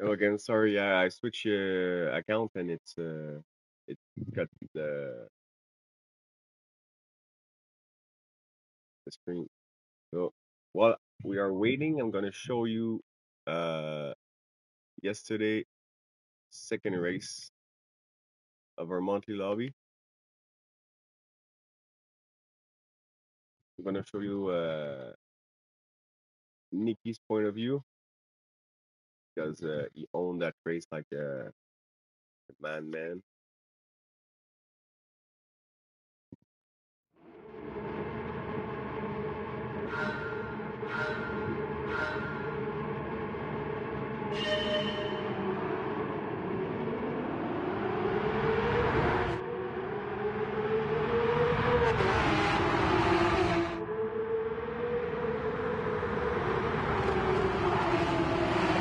Oh, again, sorry, I switched account and it got the screen. So while we are waiting, I'm gonna show you uh yesterday second race of our monthly lobby. I'm gonna show you Nikki's point of view because he owned that race like a man.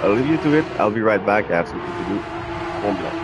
I'll leave you to it. I'll be right back. I have something to do. Hold on.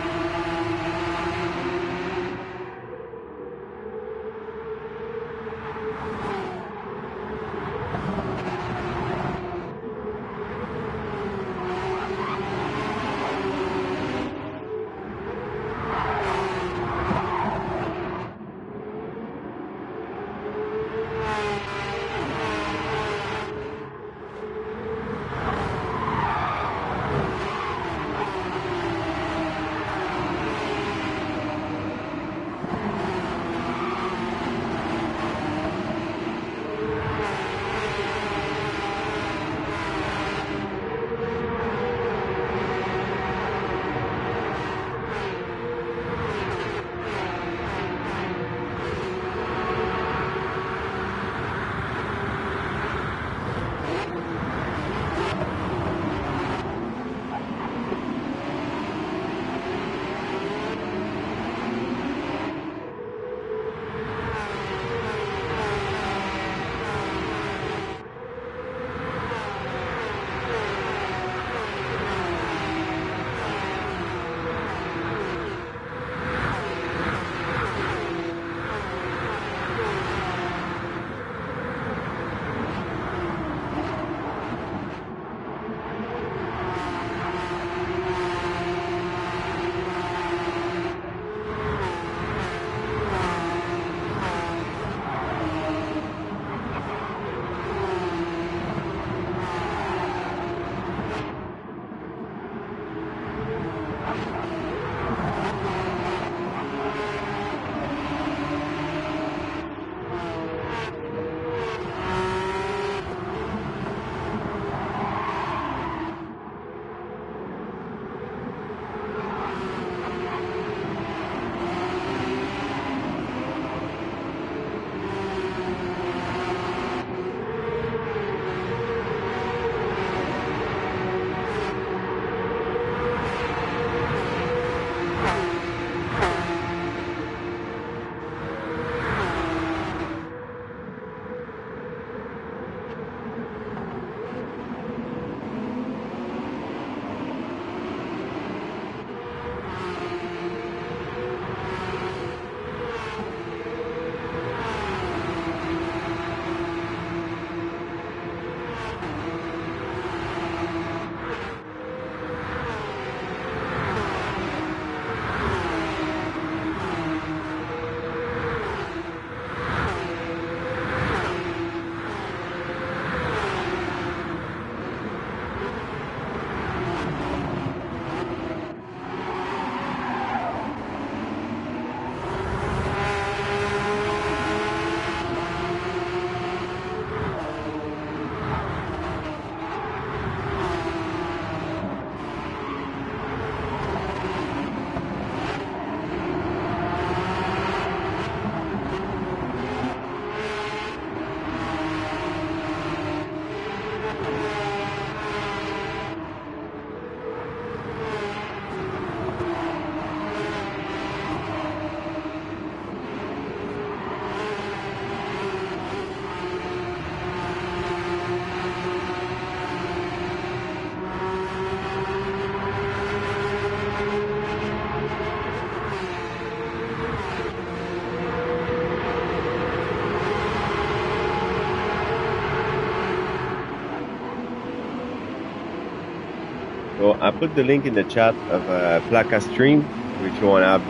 So I put the link in the chat of Plaka stream. So if you want to have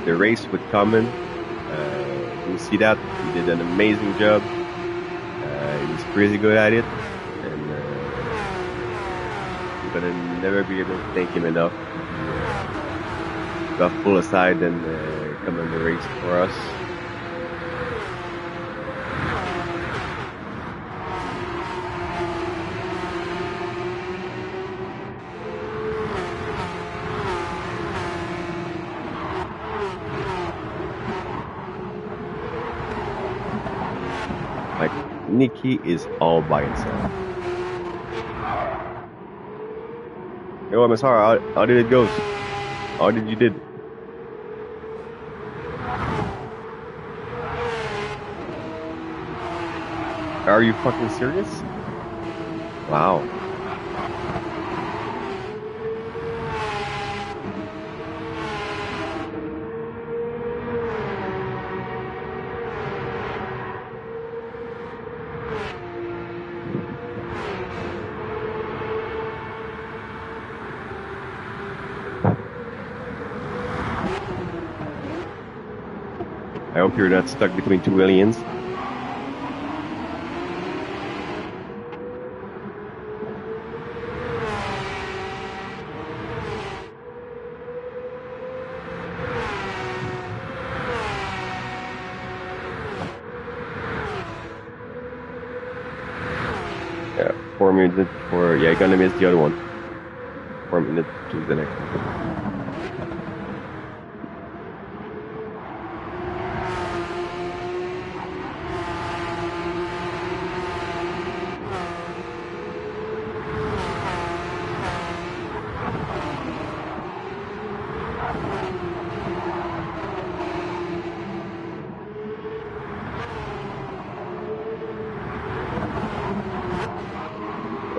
the race with Common, go see that. He did an amazing job. He's crazy good at it, and I'm gonna never be able to thank him enough. He got full aside and come on the race for us. Like Nikki is all by himself. Yo, I'm sorry. How did it go? How did you did? Are you fucking serious? Wow. I hope you're not stuck between two aliens. Yeah, 4 minutes for yeah, you're gonna miss the other one. 4 minutes to the next one.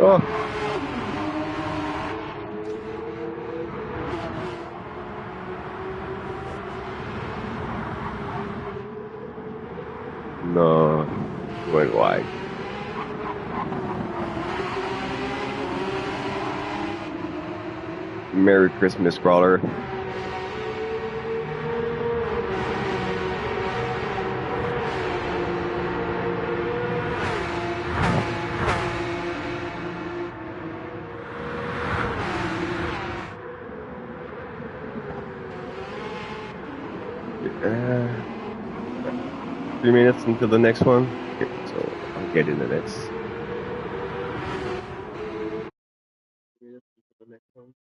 Oh no, going wide. Merry Christmas, crawler. Uh, 3 minutes until the next one. Okay, so I'll get in the next. 3 minutes until the next one.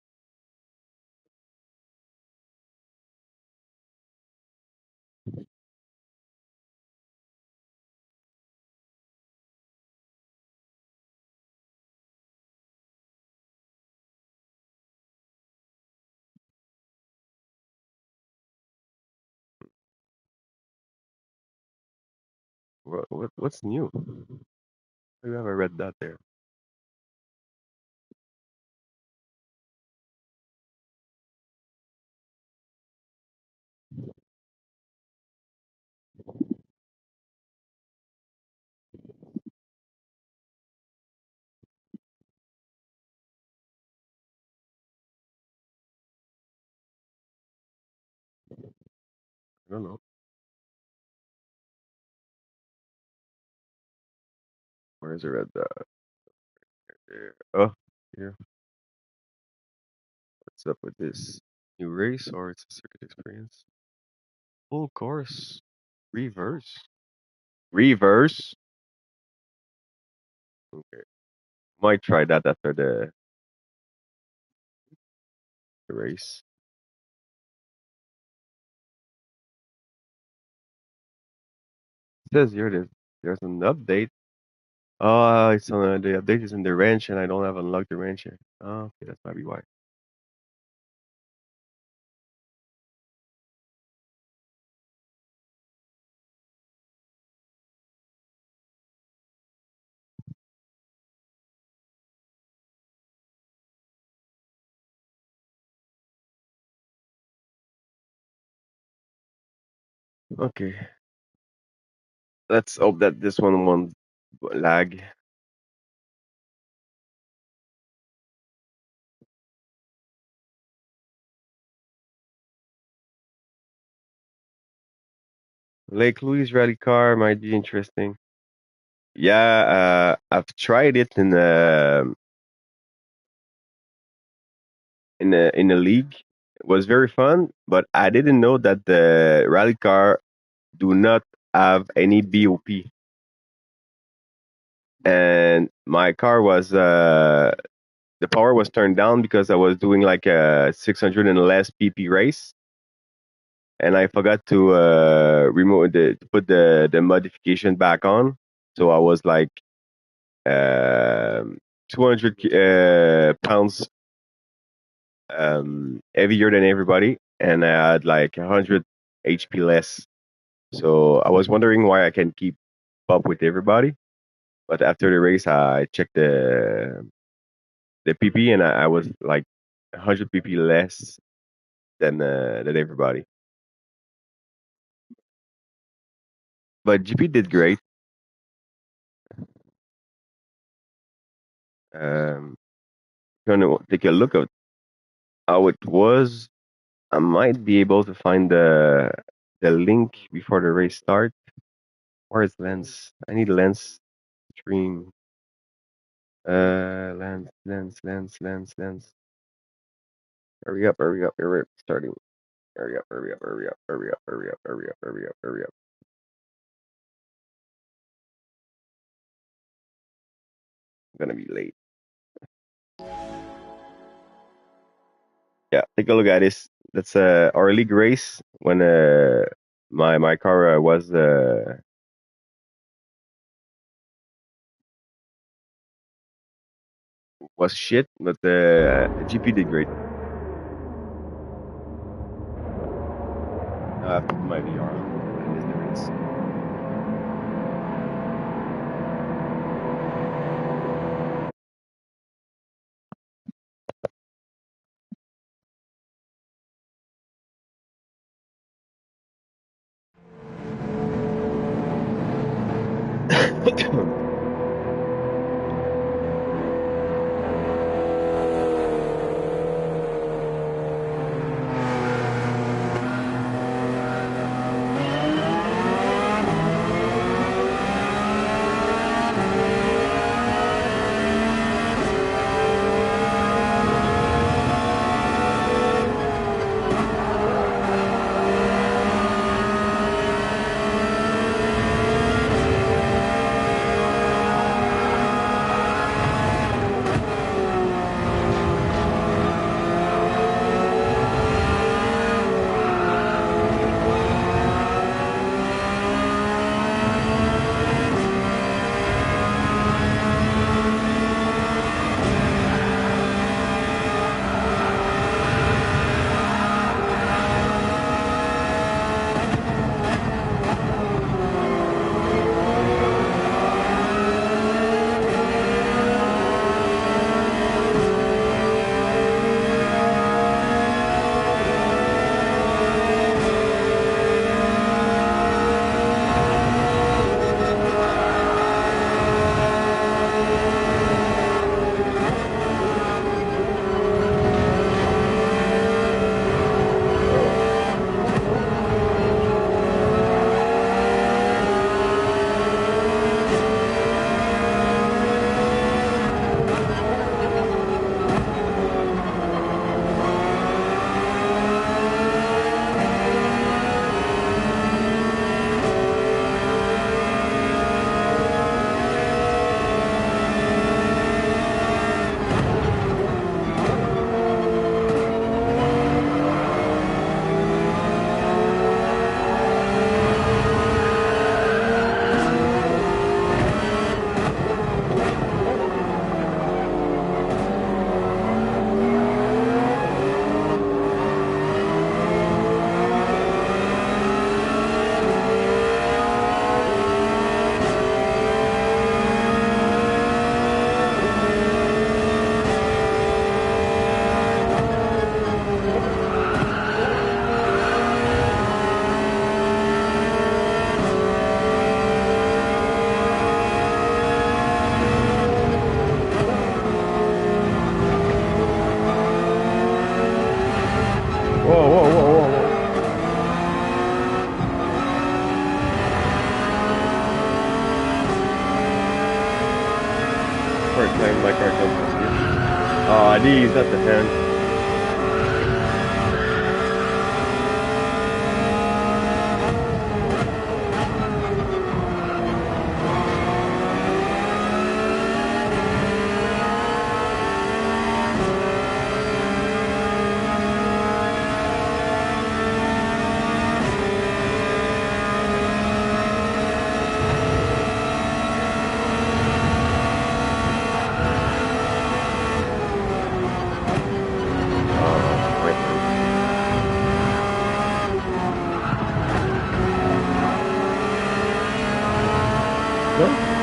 What's new? I haven't read that there. I don't know. Where is it read that? There. Oh, here. What's up with this? New race or it's a circuit experience? Full course. Reverse. Reverse. Okay. Might try that after the race. It says here there's an update. Oh, it's on the update is in the ranch and I don't have unlocked the ranch yet. Oh, okay, that's probably why. Okay. Let's hope that this one won't lag. Lake Louise rally car might be interesting. Yeah, I've tried it in a league. It was very fun, but I didn't know that the rally car do not have any BOP. And my car was the power was turned down because I was doing like a 600 and less PP race, and I forgot to remove the to put the modification back on. So I was like 200 pounds heavier than everybody, and I had like 100 HP less. So I was wondering why I can keep up with everybody. But after the race, I checked the PP, and I was like 100 PP less than everybody. But GP did great. Um, Gonna take a look at how it was. I might be able to find the link before the race start. Where is Lens? I need Lens stream. Lens. Hurry up, hurry up, hurry up. Starting. Hurry up, hurry up, hurry up, hurry up, hurry up, hurry up, hurry up, hurry up. I'm gonna be late. Yeah, take a look at this. That's our league race when my car was shit, but GP did great. I have to put my VR on. I missed the race. my car jump past you. Ah, these, not the hand. My hand. No?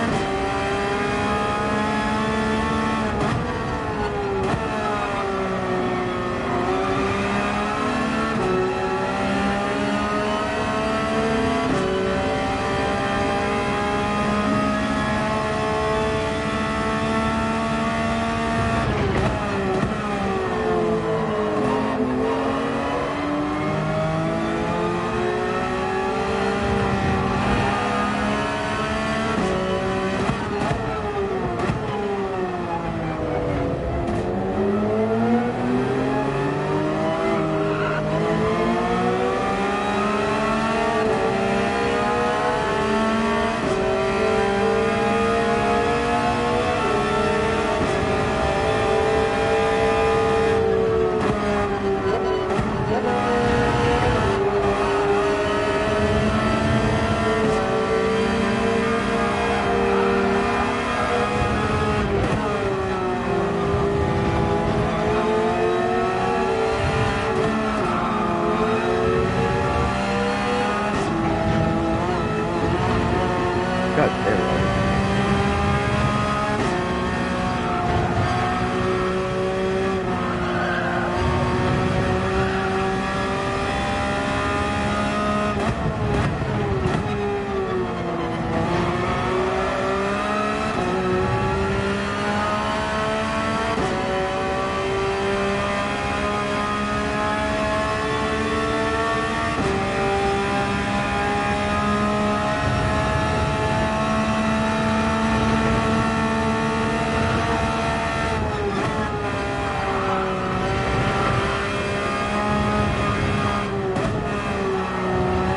God damn, Ryan.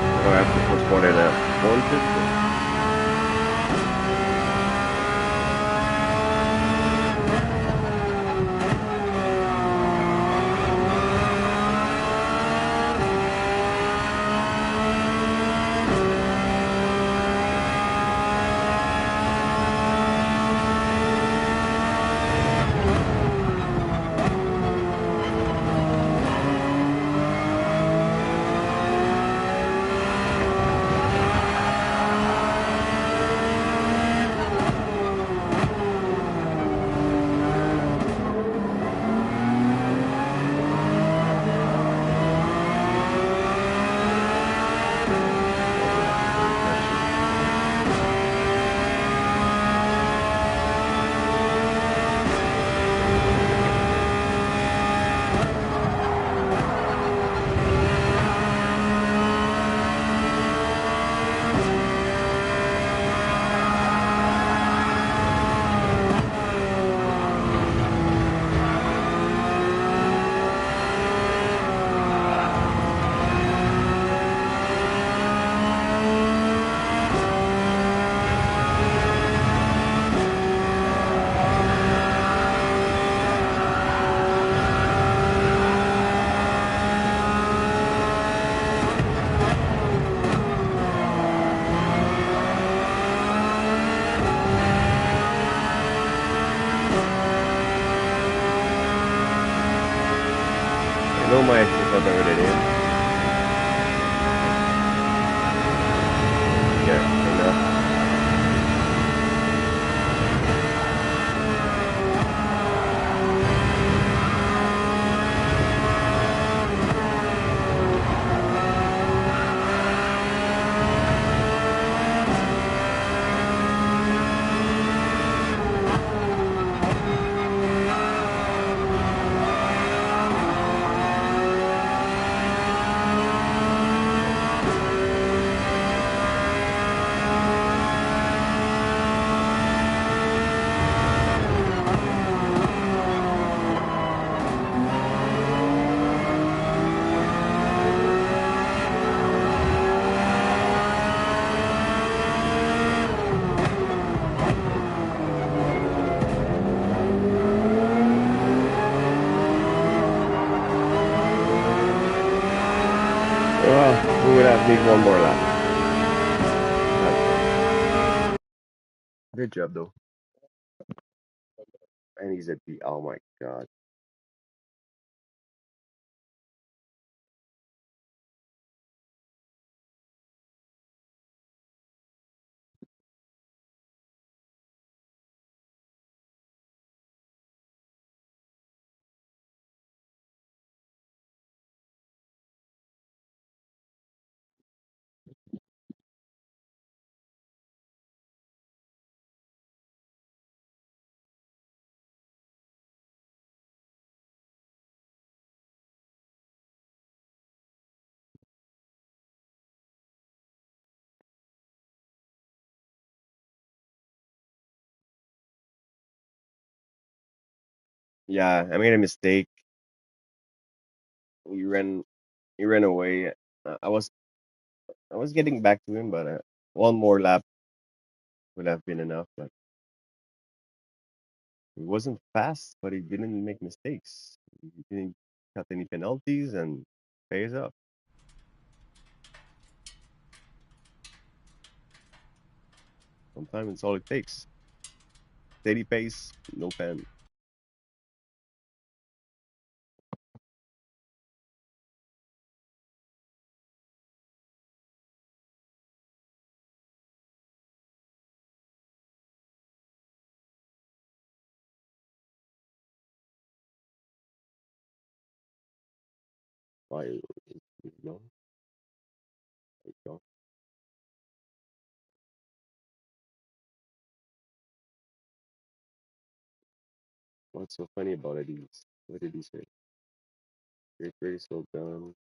Oh, I have to postpone it at 150. Who would have made one more lap? Good job though. And he's at the. Oh my god. Yeah, I made a mistake. He ran. He ran away. I was. I was getting back to him, but one more lap would have been enough. But he wasn't fast, but he didn't make mistakes. He didn't cut any penalties and pays off. Sometimes it's all it takes. Steady pace, no pen. Why, no, no. What's so funny about it is, what did he say? Great race, well done.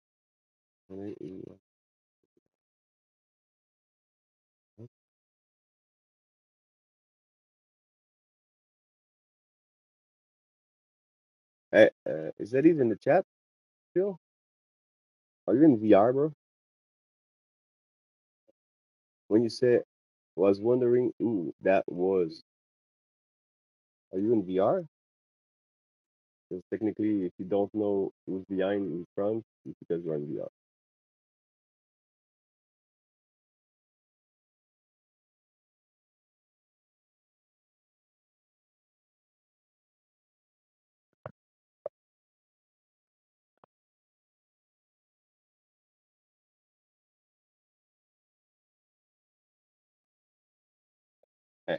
Hey, is that even in the chat still? Are you in VR, bro? When you say, was wondering who that was, are you in VR? Because technically, if you don't know who's behind in front, it's because you're in VR.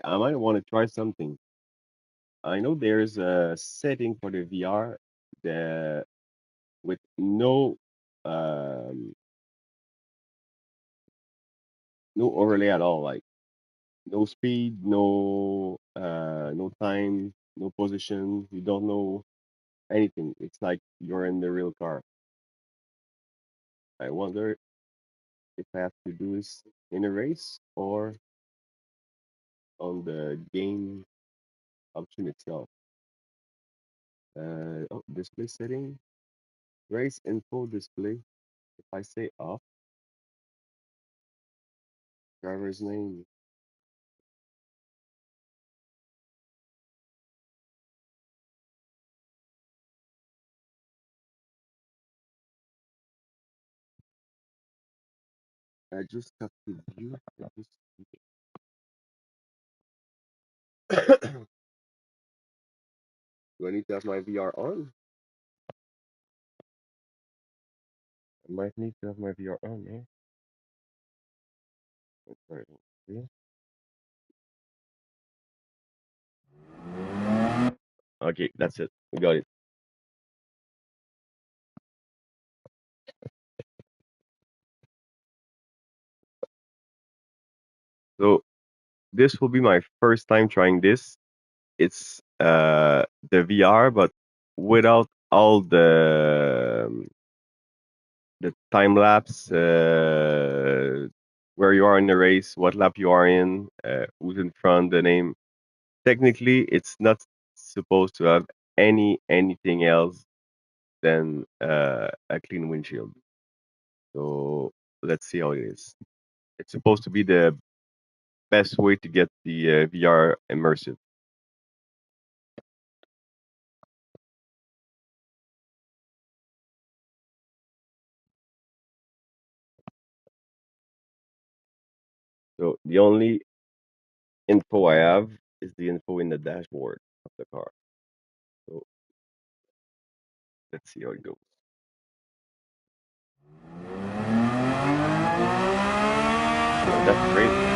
I might want to try something. I know there's a setting for the VR that with no overlay at all, like no speed, no time, no position. You don't know anything. It's like you're in the real car. I wonder if I have to do this in a race or on the game option itself. Display setting, race info display. If I say off, driver's name. I just have to view. Do I need to have my VR on? I might need to have my VR on, yeah. Right. Yeah. Okay, that's it. We got it. So this will be my first time trying this. It's the VR, but without all the time lapse, where you are in the race, what lap you are in, who's in front, the name. Technically, it's not supposed to have anything else than a clean windshield. So let's see how it is. It's supposed to be the best way to get the VR immersive. So the only info I have is the info in the dashboard of the car. So let's see how it goes. That's crazy.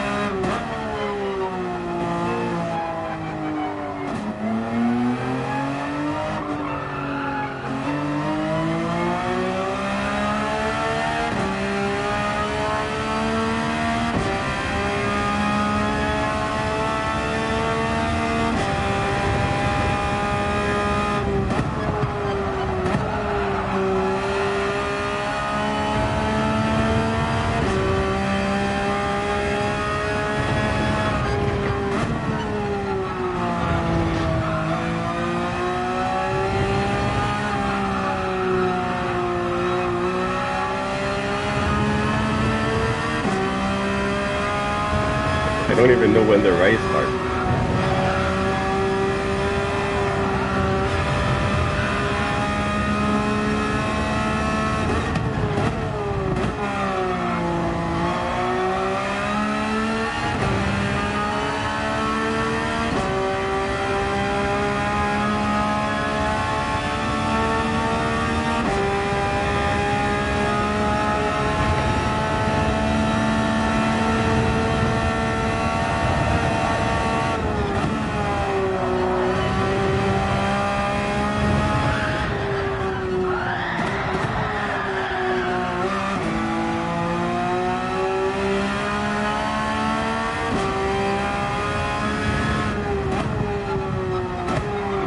I don't even know when the race starts.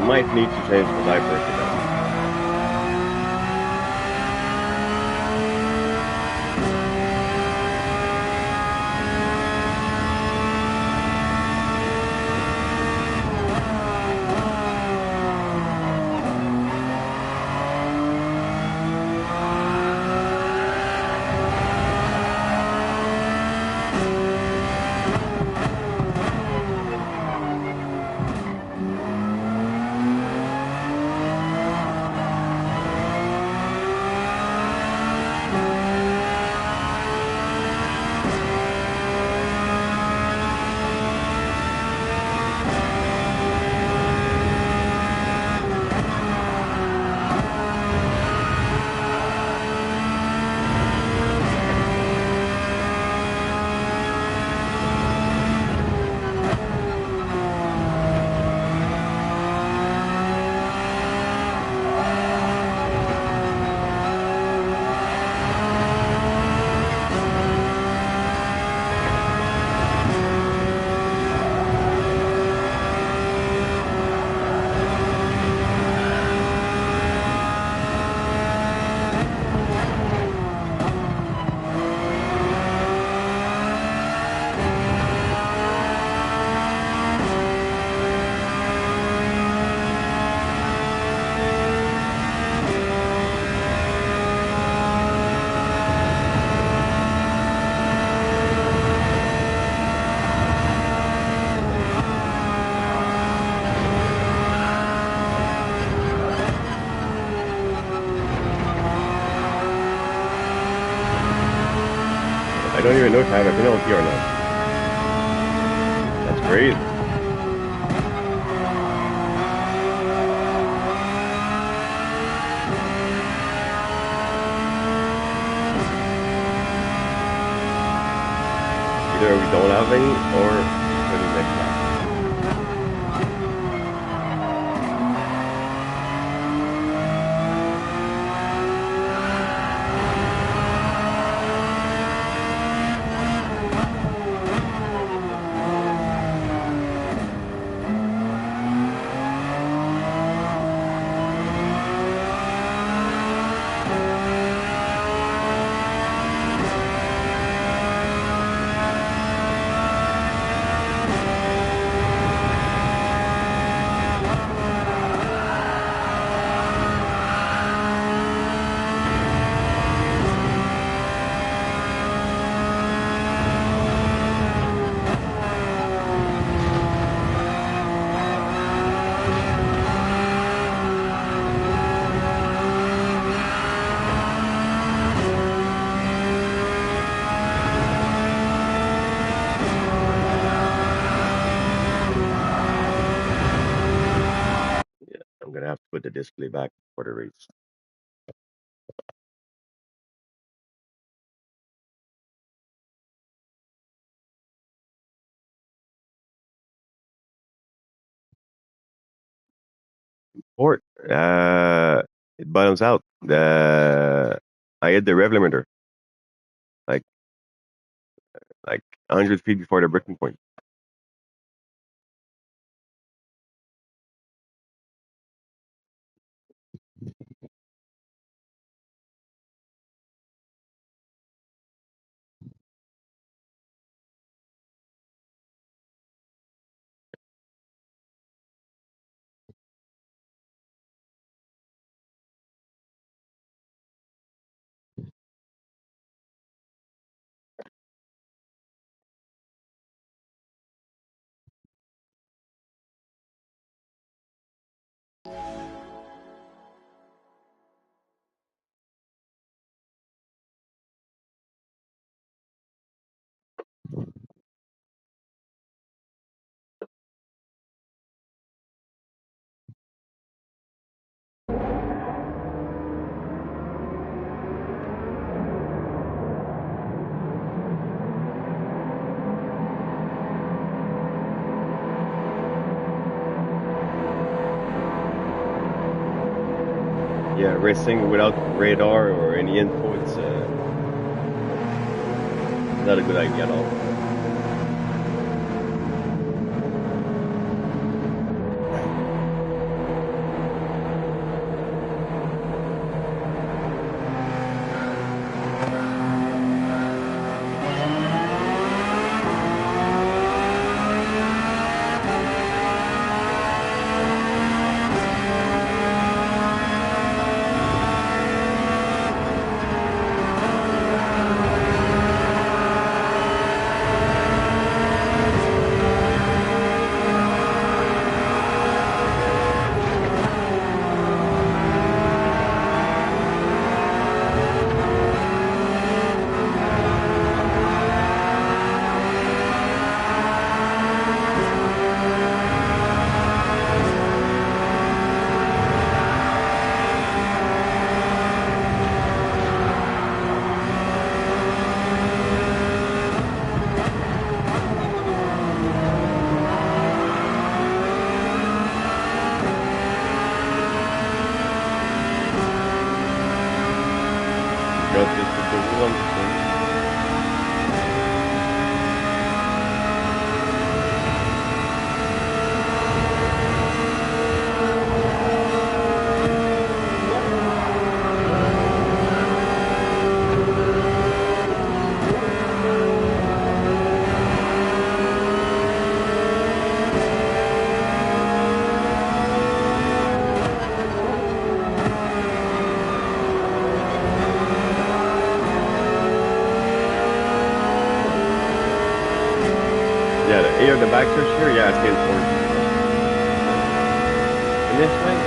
You might need to change the diaper if you don't. I don't even know if I have a penalty or not. That's crazy. Either we don't have any or for the next lap. with the display back for the race. Port, it bottoms out. I hit the rev limiter like like 100 feet before the breaking point. Yeah, racing without radar or any info, it's not a good idea at all. Got the wheel on the thing. Yeah, the air, the back switch here, yeah, it's getting forward. And this way,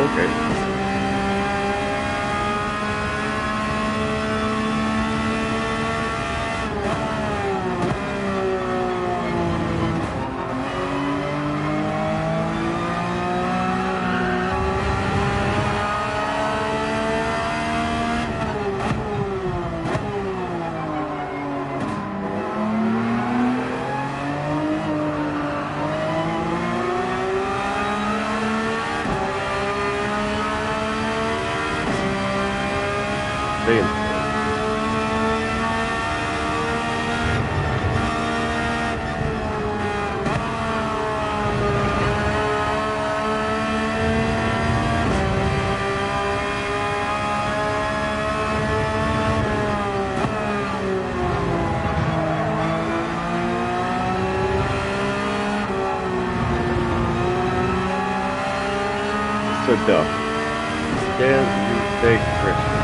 Okay. Same. So duh. Can you take pressure?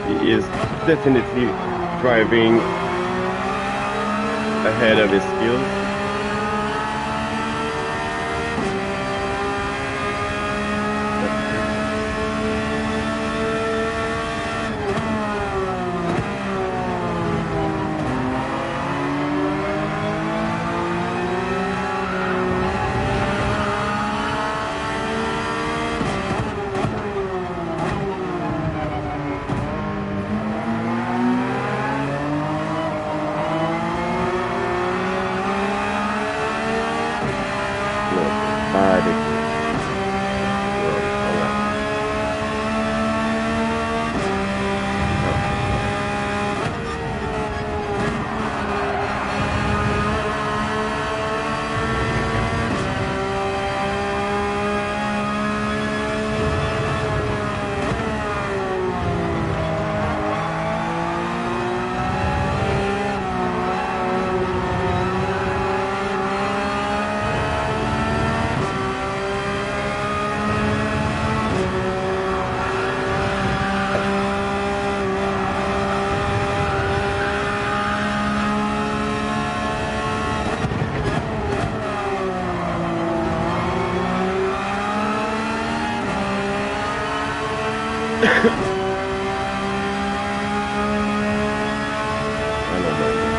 He is definitely driving ahead of his skills. That's good. No, bad experience. All right. Okay. I know about that.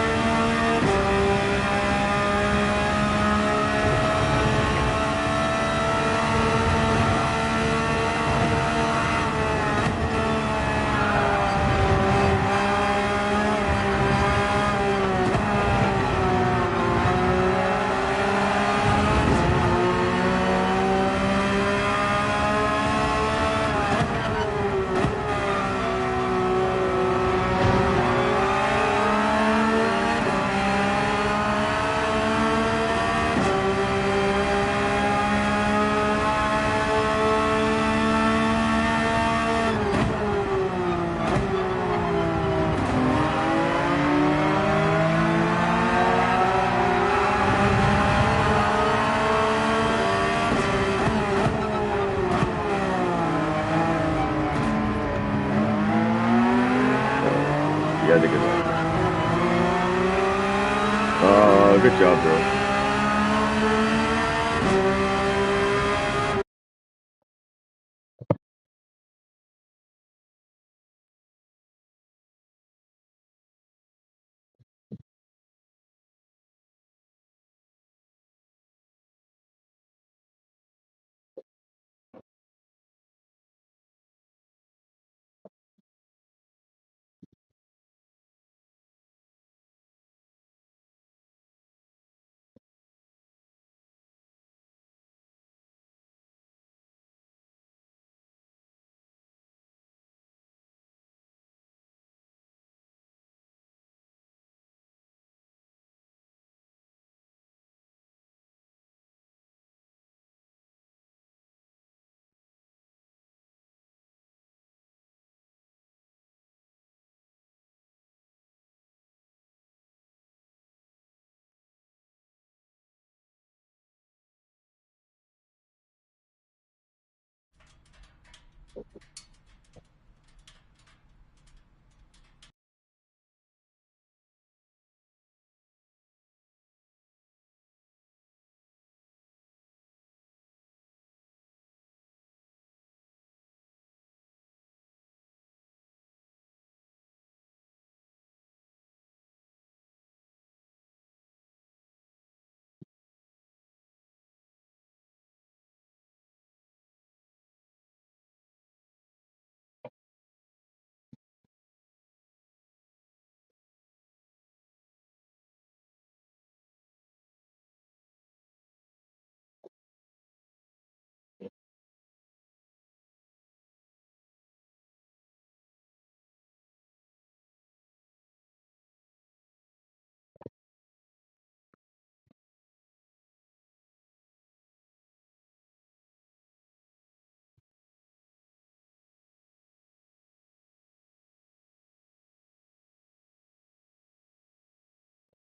You had a good one. Good job, bro.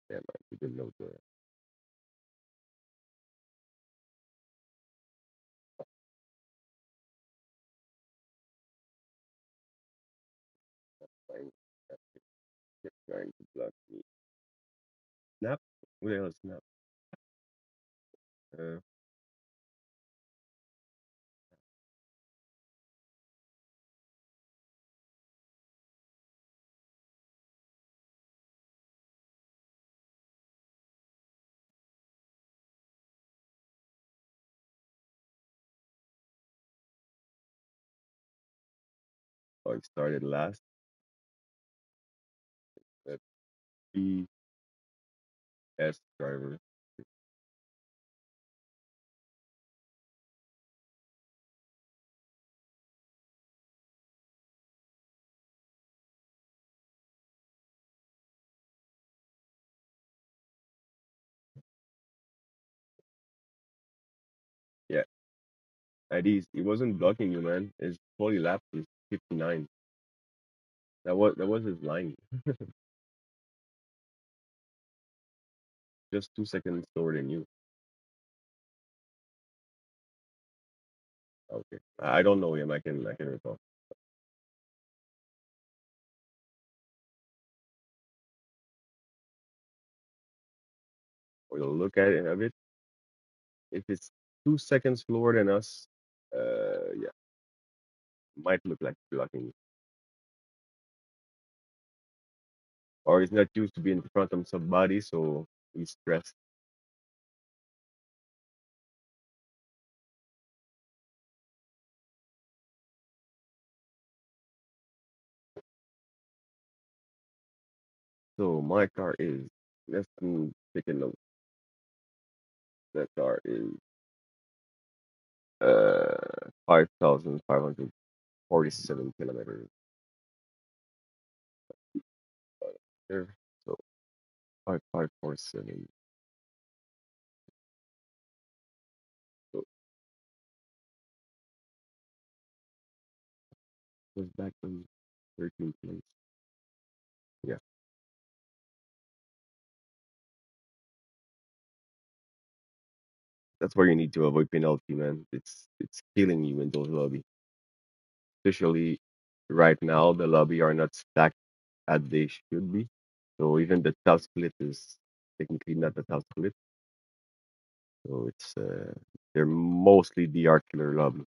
Yeah, man, we didn't know the line that kept trying to block me. Snap? What the hell is snap? Uh, oh, it started last. The PS driver. Yeah, at least it wasn't blocking you, man. It's fully lapped. It's 59. That was his line. Just 2 seconds slower than you. Okay. I don't know him. I can recall. We'll look at it a bit. If it's 2 seconds slower than us, yeah, might look like blocking. Or he's not used to being in front of somebody, so he's stressed. So my car is, let's take a note. That car is 5,547 kilometers. There. So 5547. So goes back to 13 place. Yeah, that's where you need to avoid penalty, man. It's killing you in those lobby. Especially right now, the lobby are not stacked as they should be. So even the top split is technically not the top split. So they're mostly the art killer lobby.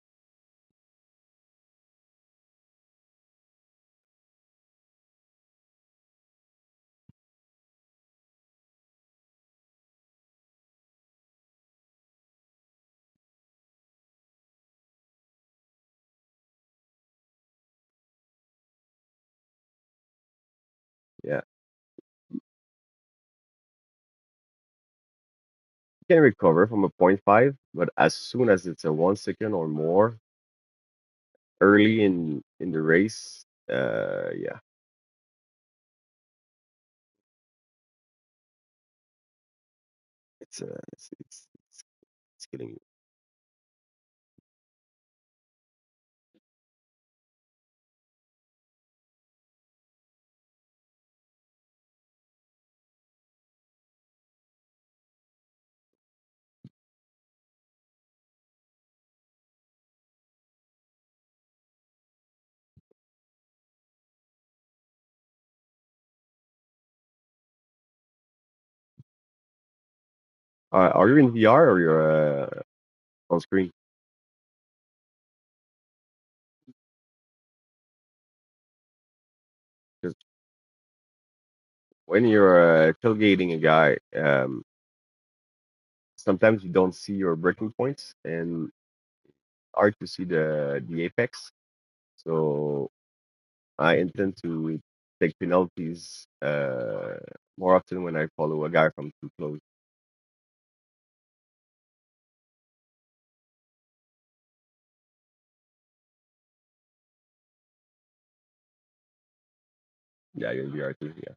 Yeah, you can recover from a point 0.5, but as soon as it's a 1 second or more early in the race, yeah, it's killing you. Are you in VR or you're on screen? Because when you're tailgating a guy, sometimes you don't see your breaking points and hard to see the apex. So I intend to take penalties more often when I follow a guy from too close. Yeah, you're in VR2. Yeah,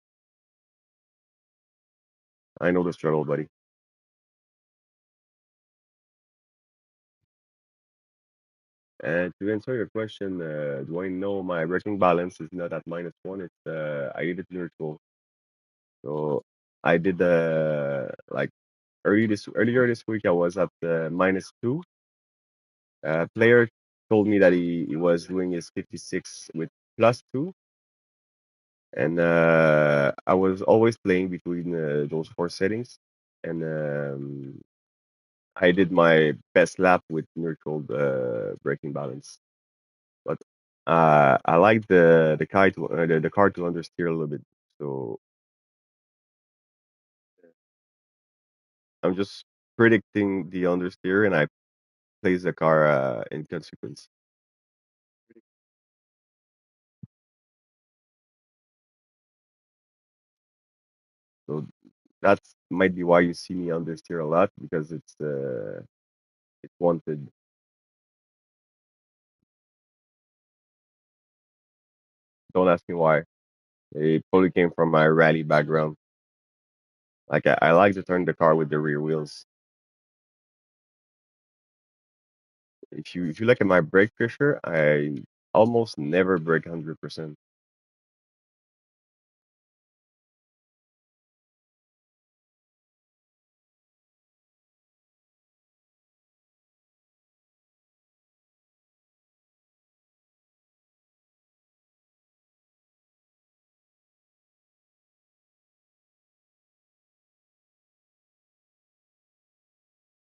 I know the struggle, buddy. And to answer your question, do I know my braking balance is not at -1? It's I did it neutral. So I did like earlier this week. I was at the -2. Player told me that he was doing his 56 with +2, and I was always playing between those four settings, and I did my best lap with neutral braking balance. But I like the car to understeer a little bit, so I'm just predicting the understeer, and I place the car in consequence. So that might be why you see me understeer a lot, because it's wanted. Don't ask me why. It probably came from my rally background. Like I like to turn the car with the rear wheels. If you look at my brake pressure, I almost never brake 100%.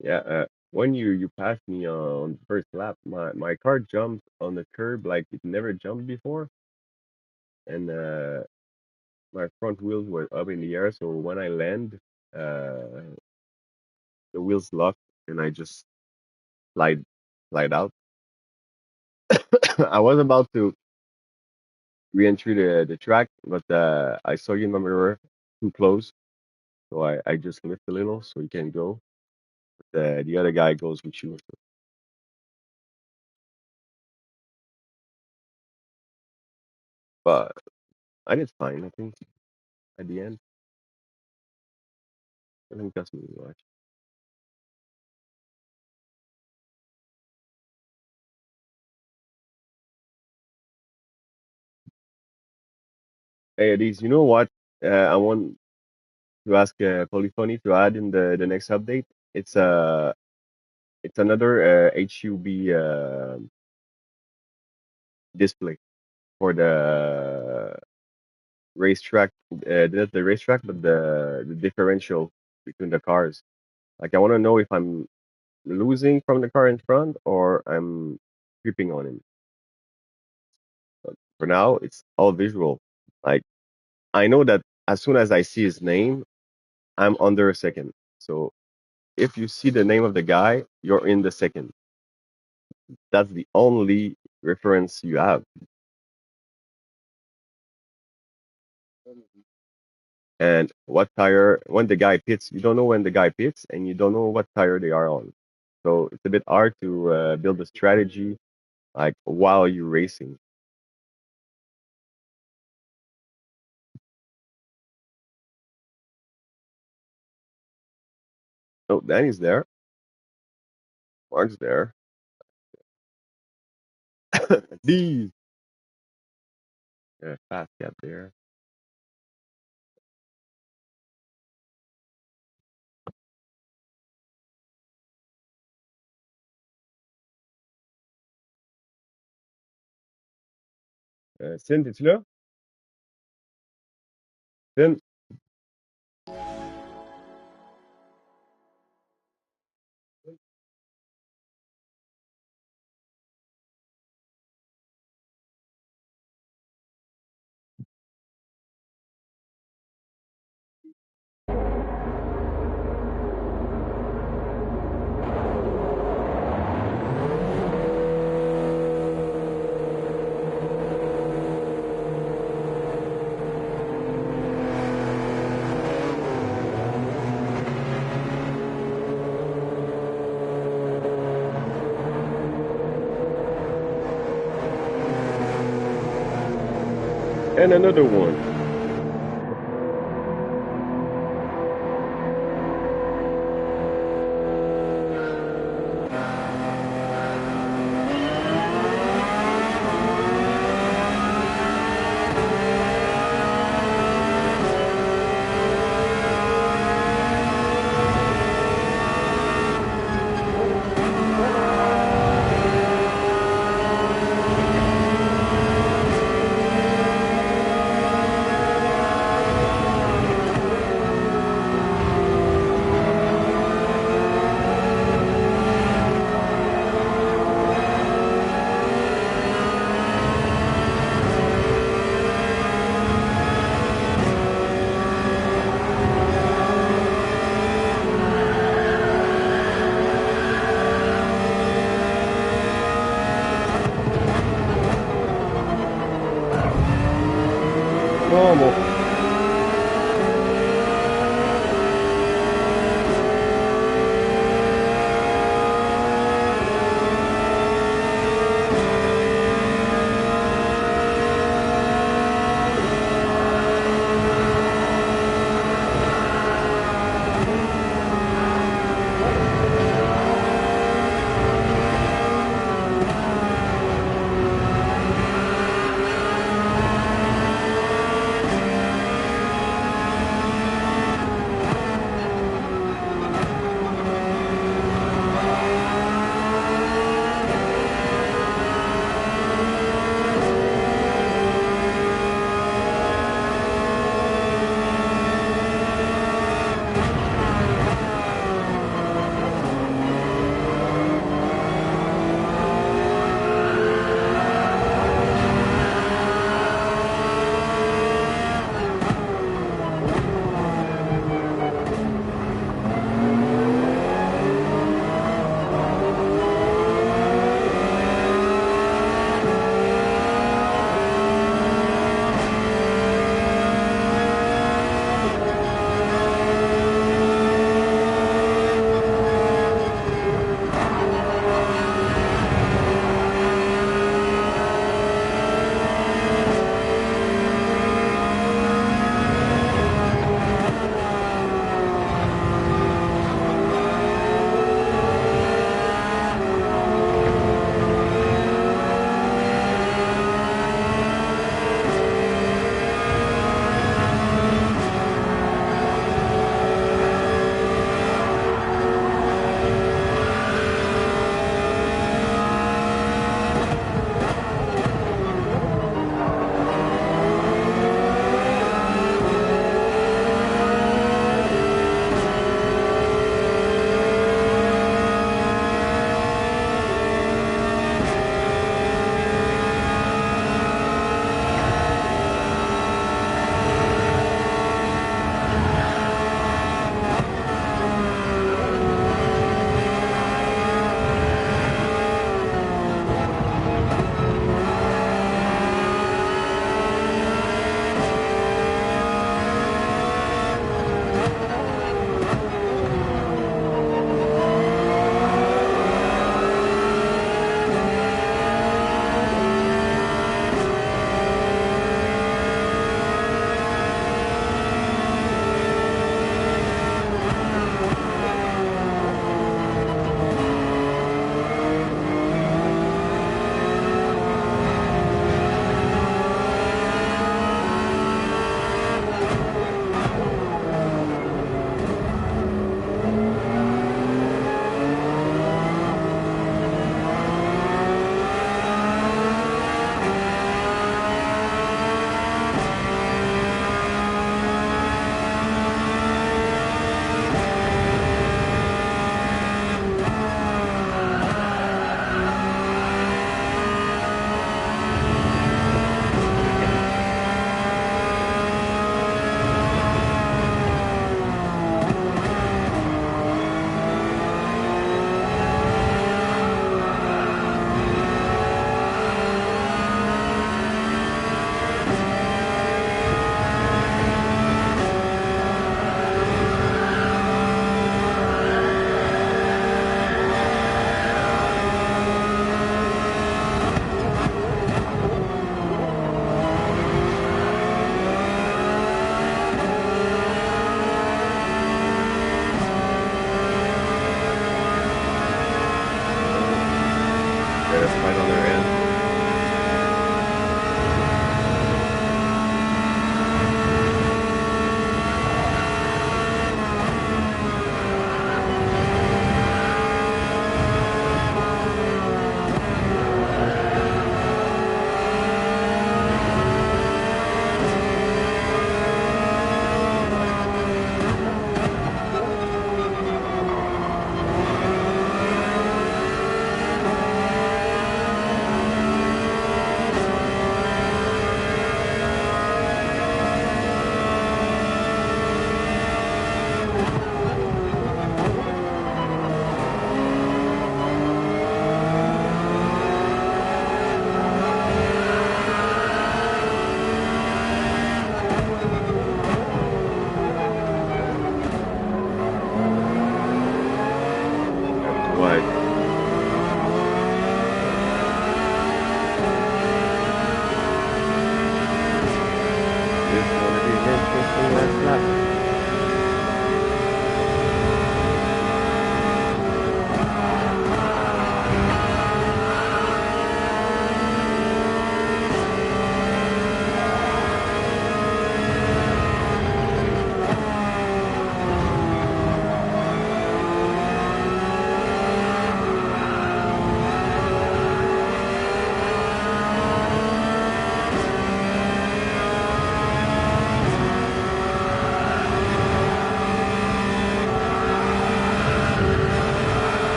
Yeah, when you passed me on the first lap, my car jumped on the curb like it never jumped before, and my front wheels were up in the air. So when I land, uh, the wheels locked, and I just slide slide out. I was about to re-enter the track, but I saw you in my mirror too close, so I just lift a little so you can go. The other guy goes with you, but I did fine. I think at the end, I think that's me much. Hey, Elise, you know what? I want to ask Polyphony to add in the next update. It's it's another HUB display for the racetrack, not the racetrack, but the differential between the cars. Like I want to know if I'm losing from the car in front or I'm creeping on him. But for now, it's all visual. Like I know that as soon as I see his name, I'm under a second. So if you see the name of the guy, you're in the second. That's the only reference you have. And what tire, when the guy pits, you don't know when the guy pits and you don't know what tire they are on. So it's a bit hard to build a strategy like while you're racing. So Danny's there, Mark's there. These fast cat there. Sin, es-tu là? Sin? And another one. Como? Let us find on their end.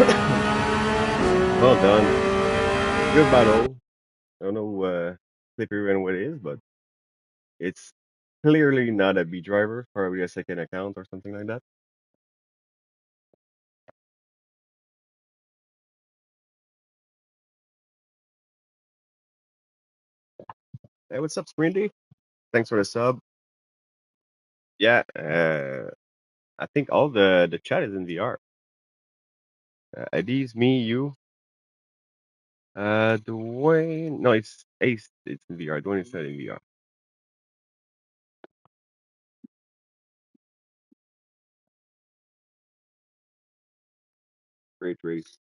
Well done. Good battle. I don't know Slippery ran what it is, but it's clearly not a B driver, probably a second account or something like that. Hey, what's up, Sprinty? Thanks for the sub. Yeah, I think all the chat is in VR. Adis, me, you. Dwayne. No, it's Ace. It's in VR. Dwayne is not in VR. Great race.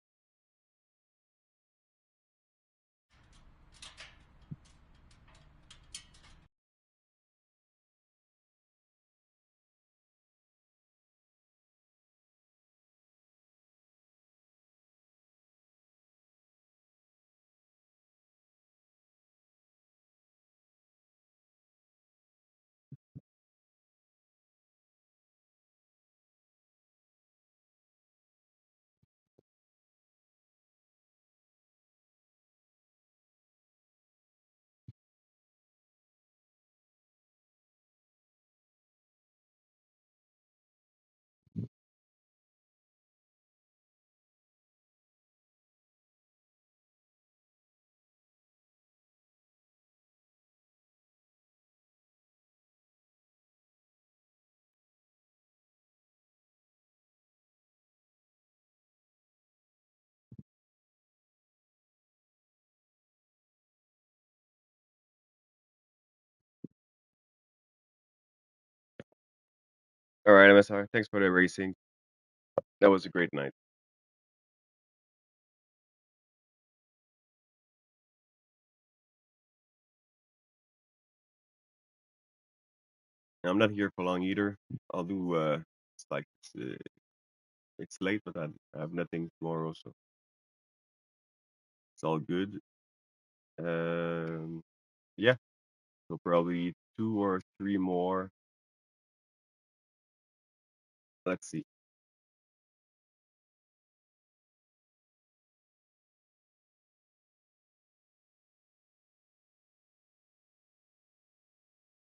All right, MSR. Thanks for the racing. That was a great night. I'm not here for long either. I'll do. It's like it's late, but I have nothing tomorrow, so it's all good. Um, yeah. So probably two or three more. Let's see.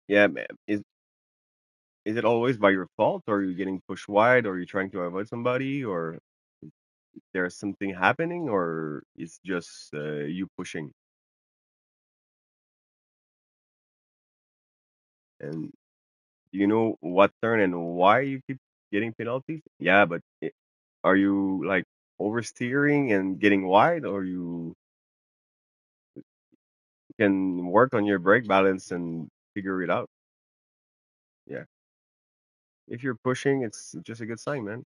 Yeah, man. Is it always by your fault, or are you getting pushed wide, or are you trying to avoid somebody, or there's something happening, or it's just you pushing? And do you know what turn and why you keep getting penalties? Yeah, but are you like oversteering and getting wide, or you can work on your brake balance and figure it out? Yeah. If you're pushing, it's just a good sign, man.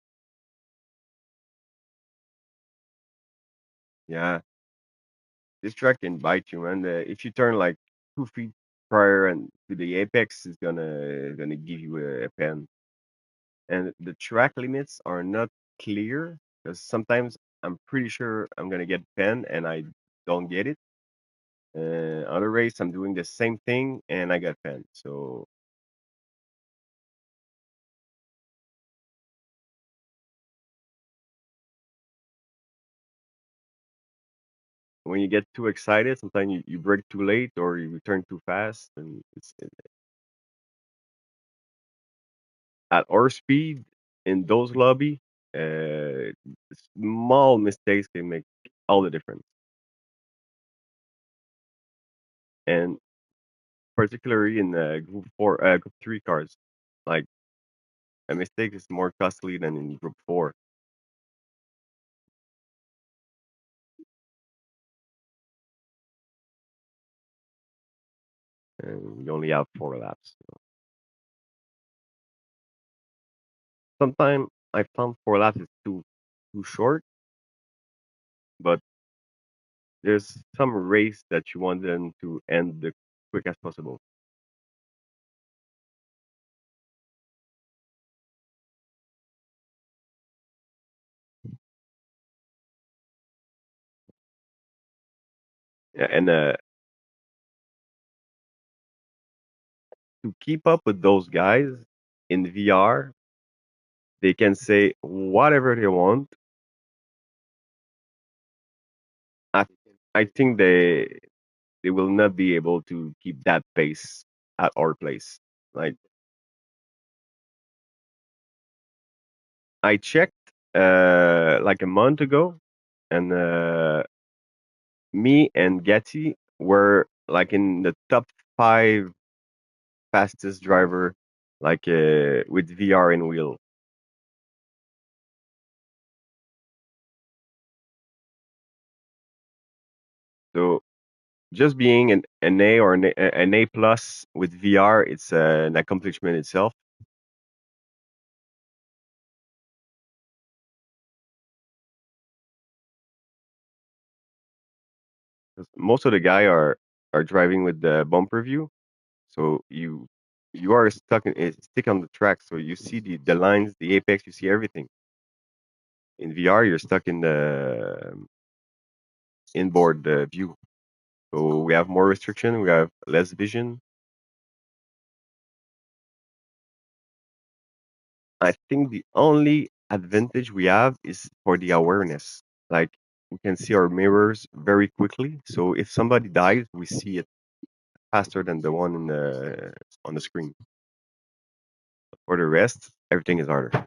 Yeah. This track can bite you, man. If you turn like 2 feet prior and to the apex, it's gonna give you a pen. And the track limits are not clear because sometimes I'm pretty sure I'm gonna get pen and I don't get it. Other race, I'm doing the same thing and I got pen. So when you get too excited, sometimes you brake too late or you turn too fast, and at our speed in those lobby, uh, small mistakes can make all the difference. And particularly in group three cars, like a mistake is more costly than in group four, and you only have 4 laps. Sometimes I found 4 laps is too short, but there's some race that you want them to end the quick as possible. Yeah, and to keep up with those guys in VR, they can say whatever they want, I think they will not be able to keep that pace at our place. Like I checked like a month ago, and me and Getty were like in the top five fastest driver, like with VR and wheel. So just being an A or an A plus with VR, it's an accomplishment itself. 'Cause most of the guy are driving with the bumper view, so you are stuck stick on the track, so you see the lines, the apex, you see everything. In VR, you're stuck in the inboard view, so we have more restriction, we have less vision. I think the only advantage we have is for the awareness. Like we can see our mirrors very quickly, so if somebody dies, we see it faster than the one in the on the screen. For the rest, everything is harder.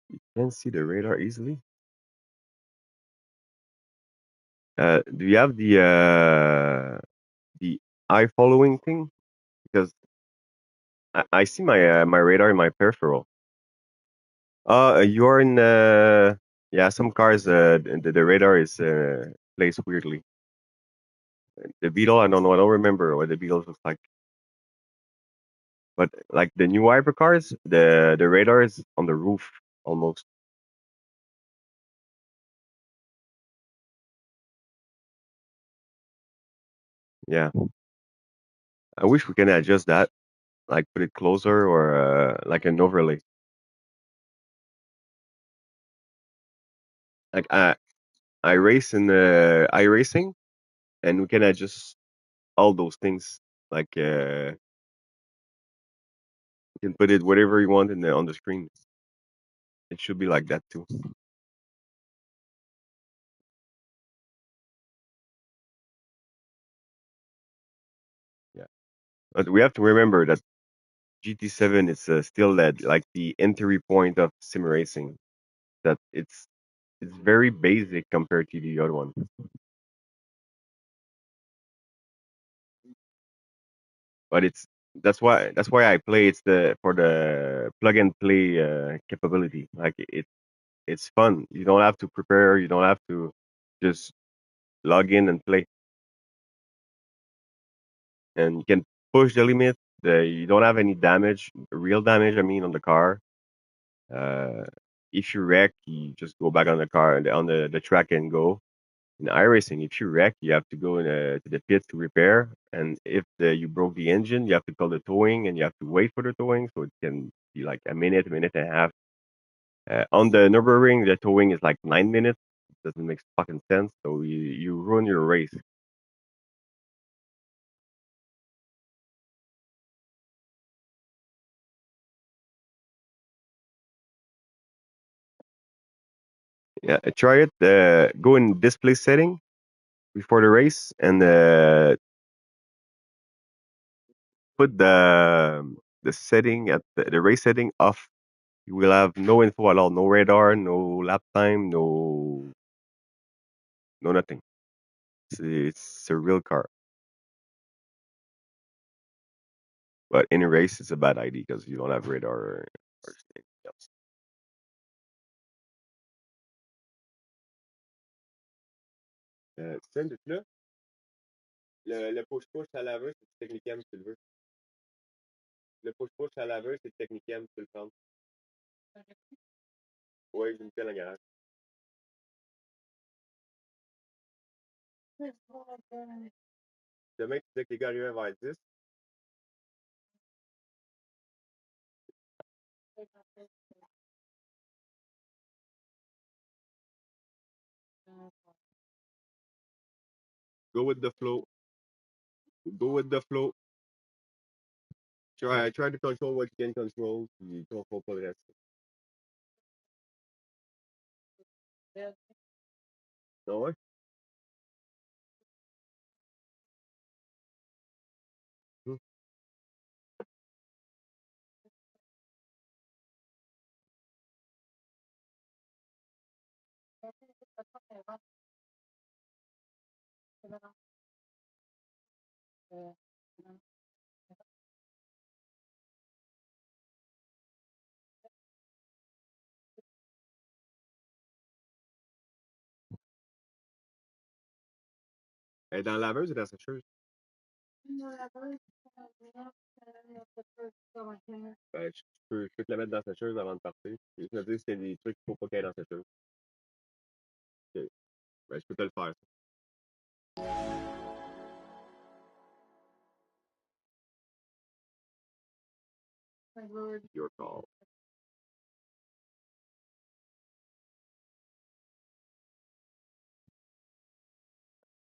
You can see the radar easily. Do you have the eye following thing? Because I see my radar in my peripheral. You're in yeah, some cars the radar is placed weirdly. The Beetle, I don't know, I don't remember what the Beetles looks like. But like the new hypercars, the radar is on the roof almost. Yeah, I wish we can adjust that, like put it closer or like an overlay. Like I race in iRacing, and we can adjust all those things. Like you can put it whatever you want in on the screen. It should be like that too. Yeah, but we have to remember that GT7 is still that like the entry point of sim racing. That it's very basic compared to the other one. But it's that's why I play. It's the for the plug and play capability. Like it's fun. You don't have to prepare. You don't have to just log in and play. And you can push the limit. You don't have any damage, real damage. I mean, on the car. Uh, if you wreck, you just go back on the car on the track and go. In iRacing, if you wreck, you have to go to the pit to repair. And if you broke the engine, you have to call the towing and you have to wait for the towing. So it can be like a minute and a half. On the Nürburgring, the towing is like 9 minutes. Doesn't make fucking sense. So you ruin your race. Yeah, try it. Go in display setting before the race and put the setting at the race setting off. You will have no info at all, no radar, no lap time, no nothing. It's a real car, but in a race, it's a bad idea because you don't have radar or anything else. Tu sais, là, le push-push à laveuse, c'est technicien, tu le veux. Le push-push à laveuse, c'est technicien, tu peux le prendre. Oui, j'ai une pelle en garage. Demain, tu disais que les gars arrivaient vers 10. Go with the flow. Go with the flow. Try to control what you can control. Puis contrôle pas le reste. Ah ouais? Hmm. Elle est dans la laveuse ou dans la sécheuse? Ben, je peux te la mettre dans la sécheuse avant de partir. Juste me dire si c'est des trucs qu'il faut pas qu'elle ait dans la sécheuse. Ok. Ben, je peux te le faire, ça. Your call.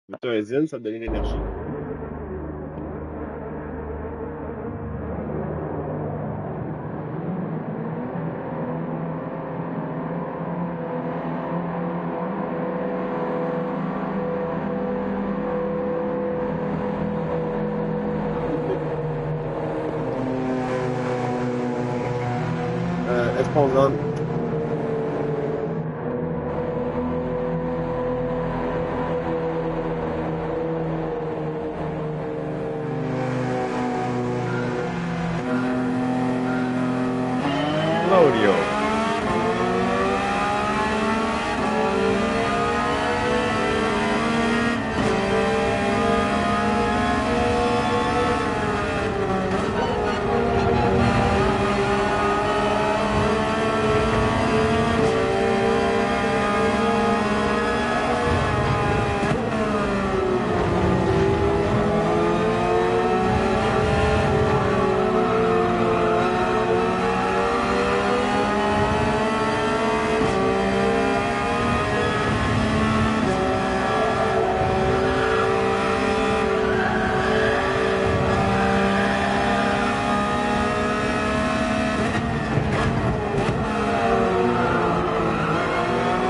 Mettre un zine, ça te donne de l'énergie. Esponge on. Claudio.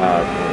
Ah, cool.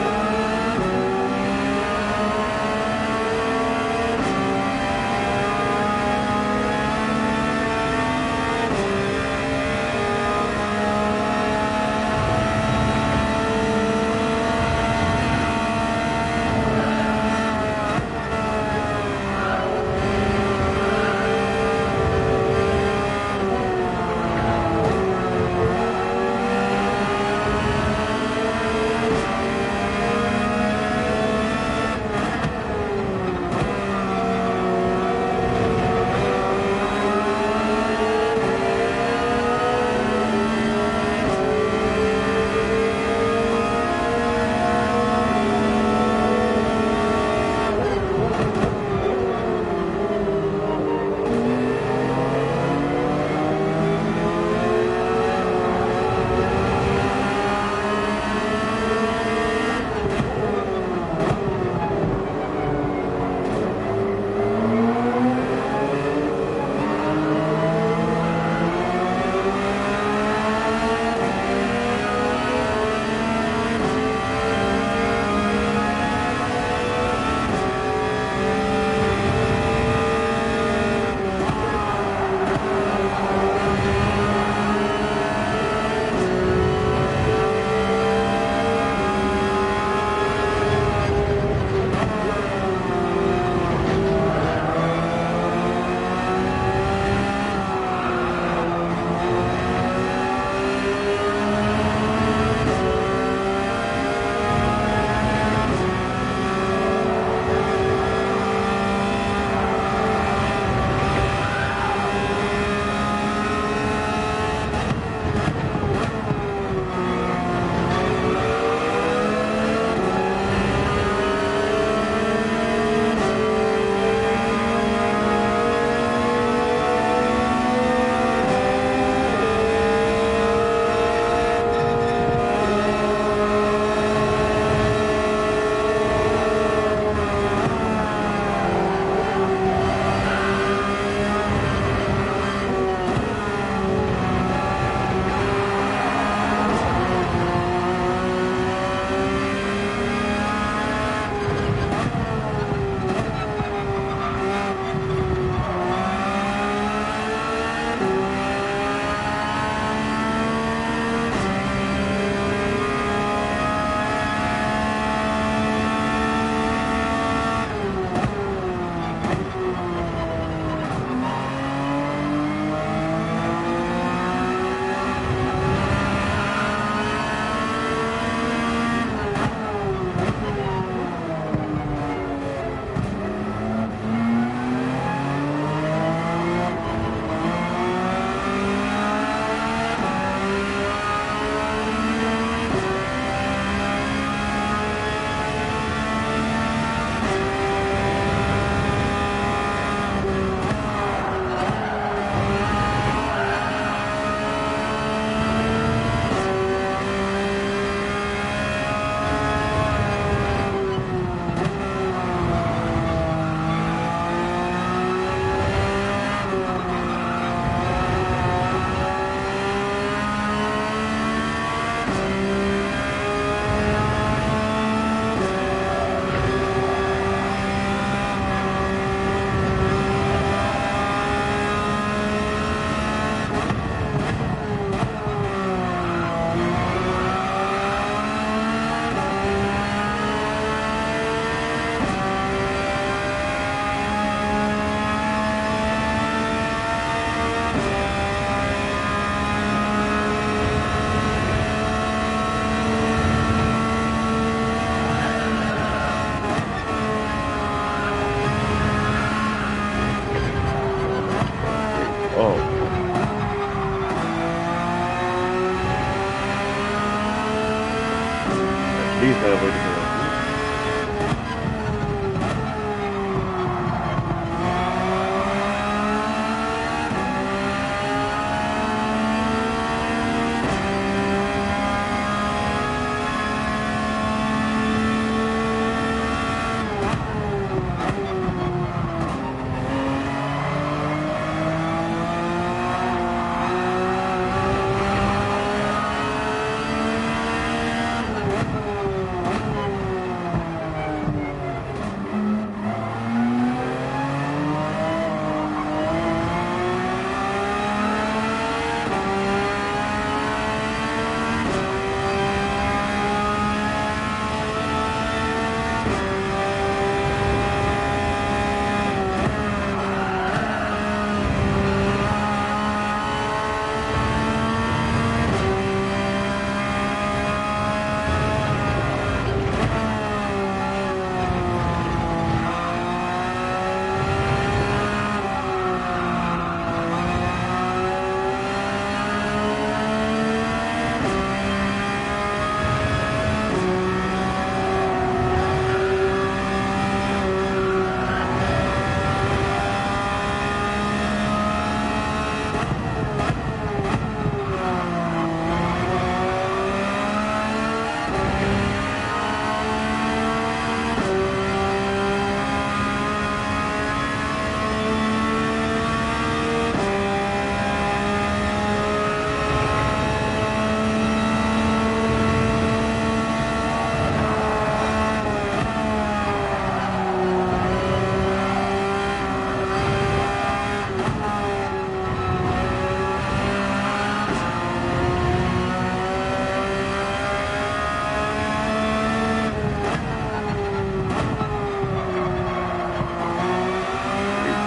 Please avoid the penalty.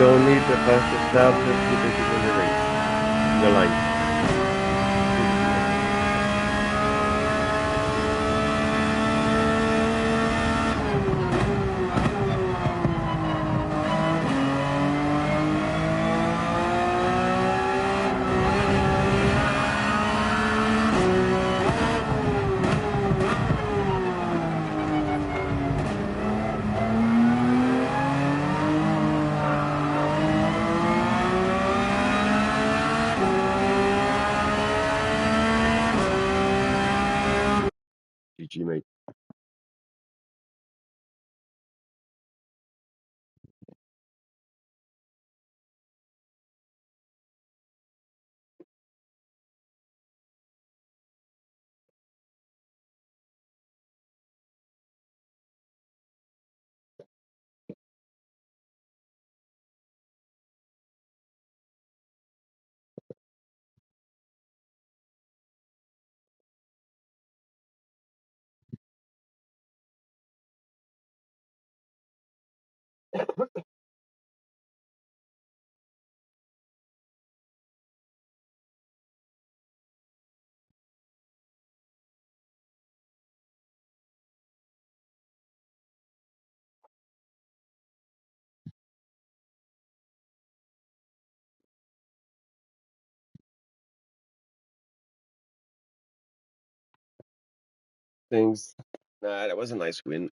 We don't need the fastest lap, just keep it in the race. In the line. Keep it in the line. GG, mate. Thanks. Nah, that was a nice win.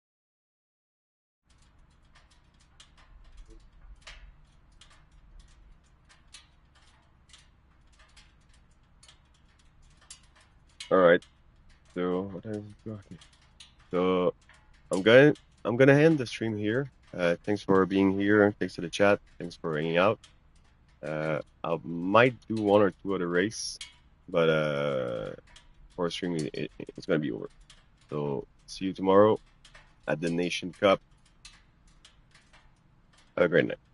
All right. So what time is it? Okay. So I'm gonna I'm gonna end the stream here. Thanks for being here. Thanks to the chat. Thanks for hanging out. I might do one or two other race, but for streaming it's gonna be over. So see you tomorrow at the Nation Cup. Have a great night.